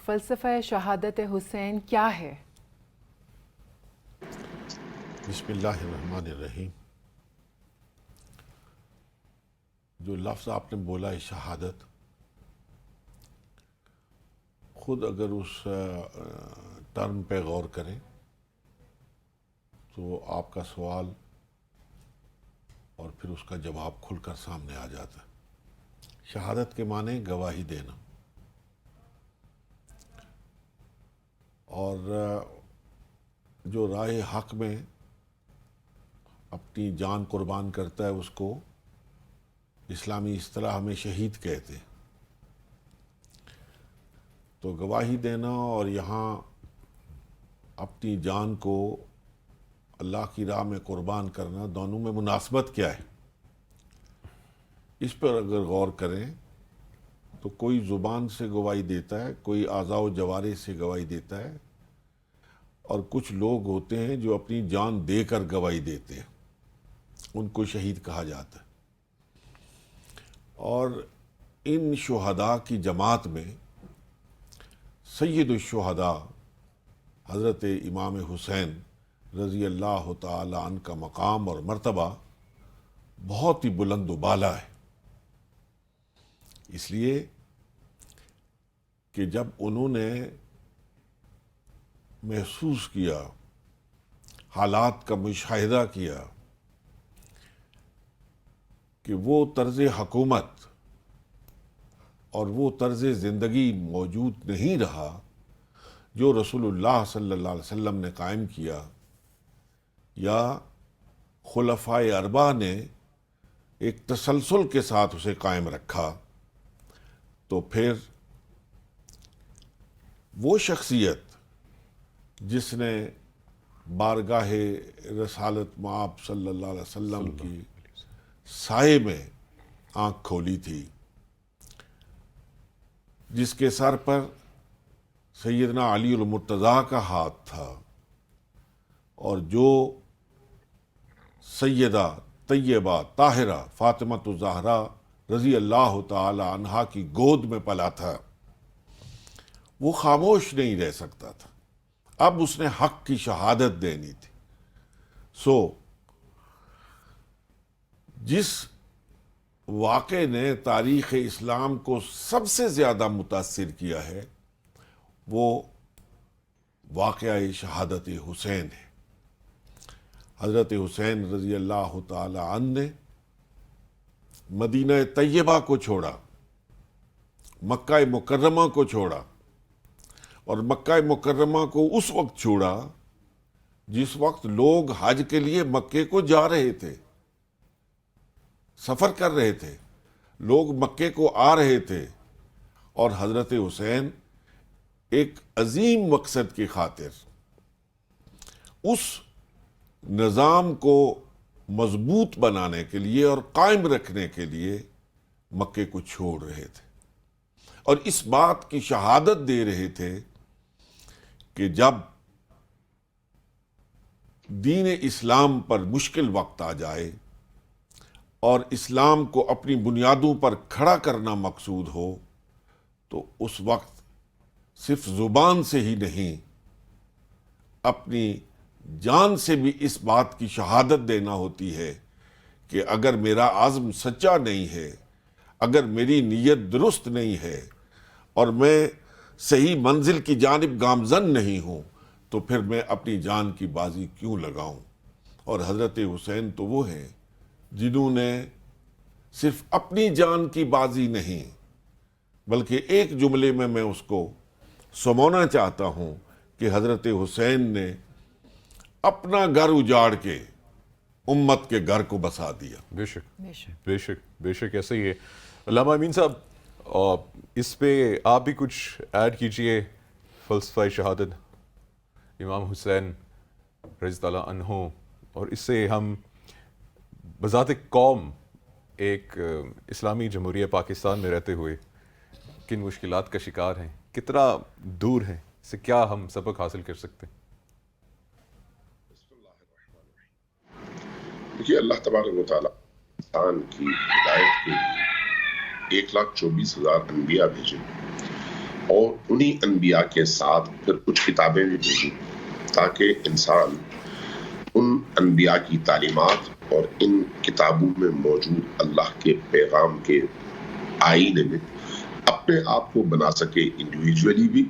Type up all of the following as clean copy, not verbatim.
فلسفہ شہادت حسین کیا ہے؟ بسم اللہ الرحمن الرحیم۔ جو لفظ آپ نے بولا ہے شہادت، خود اگر اس ٹرم پہ غور کریں تو آپ کا سوال اور پھر اس کا جواب کھل کر سامنے آ جاتا ہے۔ شہادت کے معنی گواہی دینا، اور جو راہ حق میں اپنی جان قربان کرتا ہے اس کو اسلامی اصطلاح میں شہید کہتے ہیں۔ تو گواہی دینا اور یہاں اپنی جان کو اللہ کی راہ میں قربان کرنا، دونوں میں مناسبت کیا ہے؟ اس پر اگر غور کریں تو کوئی زبان سے گواہی دیتا ہے، کوئی اعضاء و جوارح سے گواہی دیتا ہے، اور کچھ لوگ ہوتے ہیں جو اپنی جان دے کر گواہی دیتے ہیں، ان کو شہید کہا جاتا ہے۔ اور ان شہداء کی جماعت میں سید الشہداء حضرت امام حسین رضی اللہ تعالی عنہ کا مقام اور مرتبہ بہت ہی بلند و بالا ہے، اس لیے کہ جب انہوں نے محسوس کیا، حالات کا مشاہدہ کیا کہ وہ طرز حکومت اور وہ طرز زندگی موجود نہیں رہا جو رسول اللہ صلی اللہ علیہ وسلم نے قائم کیا یا خلفائے اربعہ نے ایک تسلسل کے ساتھ اسے قائم رکھا، تو پھر وہ شخصیت جس نے بارگاہ رسالت مآب صلی اللہ علیہ وسلم کی سائے میں آنکھ کھولی تھی، جس کے سر پر سیدنا علی المرتضیٰ کا ہاتھ تھا، اور جو سیدہ طیبہ طاہرہ فاطمۃ الزہرا رضی اللہ تعالی عنہا کی گود میں پلا تھا، وہ خاموش نہیں رہ سکتا تھا۔ اب اس نے حق کی شہادت دینی تھی۔ جس واقعے نے تاریخ اسلام کو سب سے زیادہ متاثر کیا ہے وہ واقعہ شہادت حسین ہے۔ حضرت حسین رضی اللہ تعالی عنہ نے مدینہ طیبہ کو چھوڑا، مکہ مکرمہ کو چھوڑا، اور مکہ مکرمہ کو اس وقت چھوڑا جس وقت لوگ حج کے لیے مکے کو جا رہے تھے، سفر کر رہے تھے، لوگ مکے کو آ رہے تھے، اور حضرت حسین ایک عظیم مقصد کی خاطر اس نظام کو مضبوط بنانے کے لیے اور قائم رکھنے کے لیے مکے کو چھوڑ رہے تھے، اور اس بات کی شہادت دے رہے تھے کہ جب دین اسلام پر مشکل وقت آ جائے اور اسلام کو اپنی بنیادوں پر کھڑا کرنا مقصود ہو، تو اس وقت صرف زبان سے ہی نہیں، اپنی جان سے بھی اس بات کی شہادت دینا ہوتی ہے کہ اگر میرا عزم سچا نہیں ہے، اگر میری نیت درست نہیں ہے، اور میں صحیح منزل کی جانب گامزن نہیں ہوں، تو پھر میں اپنی جان کی بازی کیوں لگاؤں؟ اور حضرت حسین تو وہ ہیں جنہوں نے صرف اپنی جان کی بازی نہیں، بلکہ ایک جملے میں اس کو سمونا چاہتا ہوں کہ حضرت حسین نے اپنا گھر اجاڑ کے امت کے گھر کو بسا دیا۔ بے شک بے شک بے شک ایسا ہی ہے۔ علامہ امین صاحب، اس پہ آپ بھی کچھ ایڈ کیجئے، فلسفہ شہادت امام حسین رضی اللہ عنہ، اور اس سے ہم بذات قوم ایک اسلامی جمہوریہ پاکستان میں رہتے ہوئے کن مشکلات کا شکار ہیں، کتنا دور ہیں، اس سے کیا ہم سبق حاصل کر سکتے ہیں؟ دیکھیے، اللہ تبارک و تعالیٰ انسان کی ہدایت کے لیے 1,24,000 انبیاء بھیجے، اور انہی انبیاء کے ساتھ پھر کچھ کتابیں بھی بھیجی تاکہ انسان ان انبیاء کی تعلیمات اور ان کتابوں میں موجود اللہ کے پیغام کے آئینے میں اپنے آپ کو بنا سکے، انڈیویجولی بھی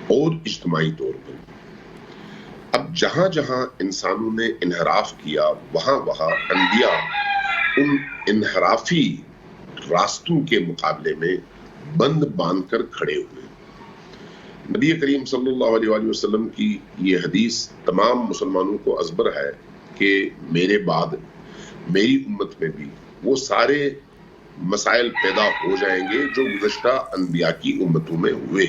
اور اجتماعی طور پر۔ اب جہاں جہاں انسانوں نے انحراف کیا وہاں وہاں انبیاء ان انحرافی راستوں کے مقابلے میں بند باندھ کر کھڑے ہوئے۔ نبی کریم صلی اللہ علیہ وآلہ وسلم کی یہ حدیث تمام مسلمانوں کو ازبر ہے کہ میرے بعد میری امت میں بھی وہ سارے مسائل پیدا ہو جائیں گے جو گزشتہ انبیاء کی امتوں میں ہوئے۔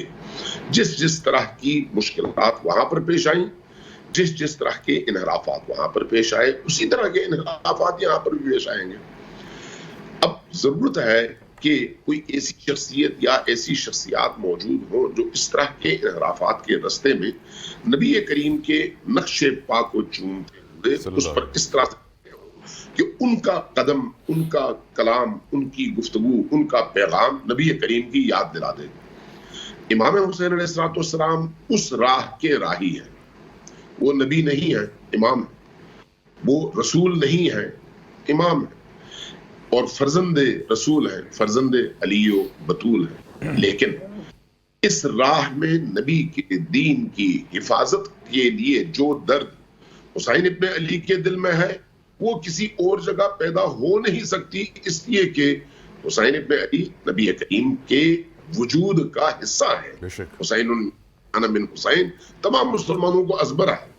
جس طرح کی مشکلات وہاں پر پیش آئیں، جس طرح کے انحرافات وہاں پر پیش آئے، اسی طرح کے انحرافات یہاں پر بھی پیش آئیں گے۔ اب ضرورت ہے کہ کوئی ایسی شخصیت یا ایسی شخصیات موجود ہوں جو اس طرح کے انحرافات کے رستے میں نبی کریم کے نقش پا کو چومتے ہوئے اس پر اس طرح سے کہ ان کا قدم، ان کا کلام، ان کی گفتگو، ان کا پیغام نبی کریم کی یاد دلا دے۔ امام حسین علیہ السلام اس راہ کے راہی ہیں، وہ نبی نہیں ہے، امام ہے، وہ رسول نہیں ہے، امام ہے، اور فرزند رسول ہیں، فرزند علی و بطول ہیں، لیکن اس راہ میں نبی کے دین کی حفاظت کے لیے جو درد حسین ابن علی کے دل میں ہے وہ کسی اور جگہ پیدا ہو نہیں سکتی، اس لیے کہ حسین ابن علی نبی کریم کے وجود کا حصہ ہے۔ حسین انا من حسین تمام مسلمانوں کو ازبر ہے۔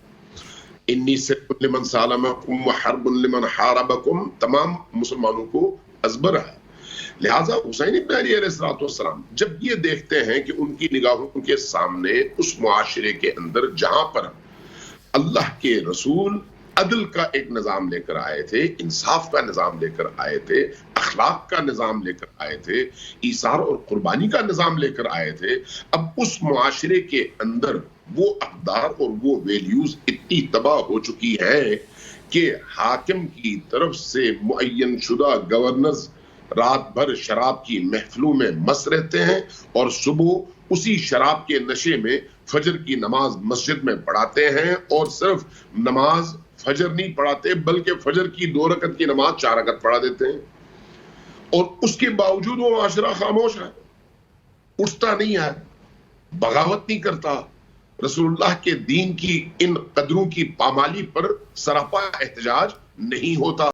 انی سلم لمن سالمکم وحرب لمن حاربکم تمام مسلمانوں کو ازبر ہے۔ لہٰذا حسین ابن علی علیہ السلام جب یہ دیکھتے ہیں کہ ان کی نگاہوں کے سامنے اس معاشرے کے اندر جہاں پر اللہ کے رسول عدل کا ایک نظام لے کر آئے تھے، انصاف کا نظام لے کر آئے تھے، اخلاق کا نظام لے کر آئے تھے، ایثار اور قربانی کا نظام لے کر آئے تھے، اب اس معاشرے کے اندر وہ اقدار اور وہ ویلیوز اتنی تباہ ہو چکی ہے کہ حاکم کی طرف سے معین شدہ گورنرز رات بھر شراب کی محفلوں میں مست رہتے ہیں اور صبح اسی شراب کے نشے میں فجر کی نماز مسجد میں پڑھاتے ہیں، اور صرف نماز فجر نہیں پڑھاتے بلکہ فجر کی 2 رکعت کی نماز 4 رکعت پڑھا دیتے ہیں، اور اس کے باوجود وہ معاشرہ خاموش ہے، اٹھتا نہیں ہے، بغاوت نہیں کرتا، رسول اللہ کے دین کی ان قدروں کی پامالی پر سراپا احتجاج نہیں ہوتا۔